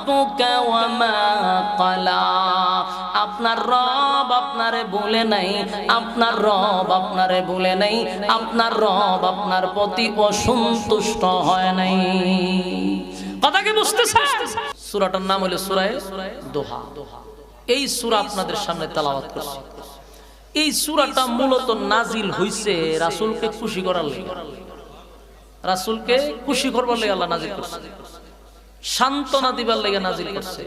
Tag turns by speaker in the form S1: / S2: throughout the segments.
S1: রাব্বুকা ওয়া মা ক্বালা, আপনার রব আপনারে বলে নাই, আপনার রব আপনারে বলে নাই, আপনার রব আপনার প্রতি অসন্তুষ্ট হয় নাই। কথা কি বুঝতেছেন? সূরাটার নাম হলো সূরা দোহা। এই সূরা আপনাদের সামনে তেলাওয়াত করছি। এই সূরাটা মূলত নাজিল হইছে রাসূলকে খুশি করার লাগি, রাসূলকে খুশি করবার লাগি আল্লাহ নাজিল করছে, সান্ত্বনা দিবার লাগি নাজিল করছে।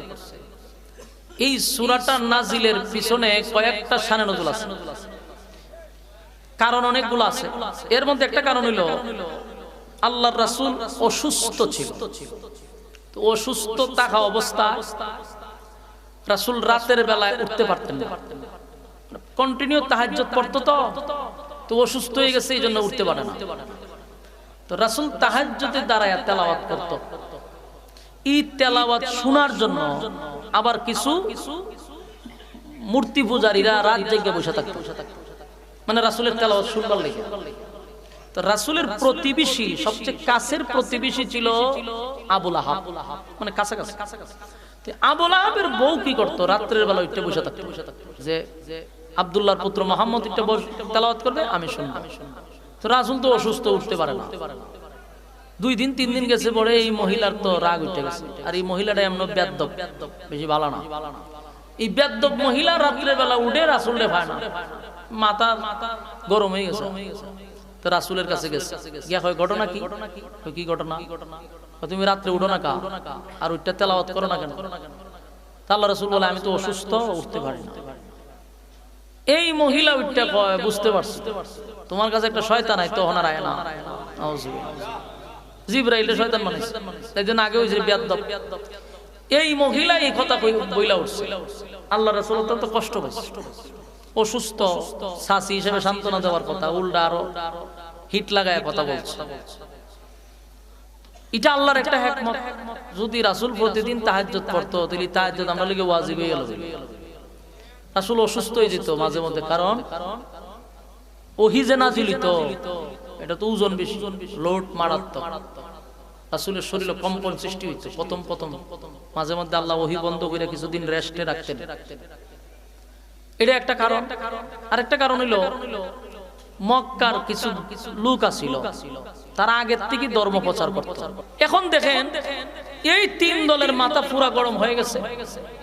S1: এই সূরাটা নাজিলের পিছনে কয়েকটা শানে নজুল আছে, কারণ অনেকগুলো আছে। এর মধ্যে একটা কারণ হলো আল্লাহর রাসূল অসুস্থ ছিল। তো অসুস্থ থাকা অবস্থা রাসূল রাতের বেলায় উঠতে পারতেন না, কন্টিনিউ তাহাজ্জুদ পড়তো। তো অসুস্থ হয়ে গেছে, এই জন্য উঠতে পারে না। তো রাসূল তাহাজ্জুদে দাঁড়ায় তেলাওয়াত করত। এই তেলাওয়াত শোনার জন্য আবার কিছু মূর্তি পূজারীরা রাত জেগে বসে থাকতো, মানে রাসূলের তেলাওয়াত শুনবার লাগি। তো রাসূলের প্রতিবেশী, সবচেয়ে কাছের প্রতিবেশী ছিল আবু লাহাব, মানে কাছাকাছি। আবু লাহাবের বউ কি করতো, রাত্রের বেলা উঠে বসে থাকতো, যে আব্দুল্লাহর পুত্র মুহাম্মদ একটা তেলাওয়াত করবে, আমি শুনবো। তো রাসূল তো অসুস্থ, উঠতে পারে না। 2 দিন 3 দিন গেছে পরে এই মহিলার তো রাগ উঠে গেছে। আর এই মহিলাটা এমন বেয়াদব, বেশি ভালো না। এই বেয়াদব মহিলা রাত্রের বেলা উঠে রাসূলরে পায় না, মাথা গরম হয়ে গেছে। তো রাসূলের কাছে গেছে, গিয়া কয় ঘটনা কি? কি ঘটনা? তুমি রাত্রে উঠো না কা, আর ওইটা তেলাওয়াত করো না কেন? আল্লাহ রাসূল বলে, আমি তো অসুস্থ, উঠতে পারি না। এই মহিলা ওইটা কয়, বুঝতে পারছি তোমার কাছে একটা শয়তান আইতো, ওনার আয় না। জিবরাইল শয়তান বানাইছে, তাই জন্য আগে হইছে বেয়াদব। এই মহিলা এই কথা বইলা উঠছে। আল্লাহ রাসূল তো কষ্ট পাইছে, অসুস্থ সাসি হিসেবে সান্ত্বনা দেওয়ার কথা, উল্টা আরো হিট লাগায় কথা বলছে। এটা আল্লাহর একটা হিকমত। যদি রাসূল প্রতিদিন তাহাজ্জুদ পড়তো, তাহলে তাহাজ্জুদ আমরা লাগি ওয়াজিব হয়ে গেল। রাসূল অসুস্থ হয়ে যেত মাঝে মধ্যে, কারণ ওহী যে নাজিল হইতো, এটা তো ওজন বেশি, লোড মারাত্মক। রাসূলের শরীরে কম্পন সৃষ্টি হইতো প্রথম মাঝে মধ্যে। আল্লাহ ওহী বন্ধ করে কিছুদিন রেস্টে রাখতেন। এটা একটা কারণ। আরেকটা কারণ হইলো মক্কার কিছু লোক আছিল, তারা আগের থেকে ধর্ম প্রচার করত। এখন দেখেন এই 3 দলের মাথা পুরা গরম হয়ে গেছে।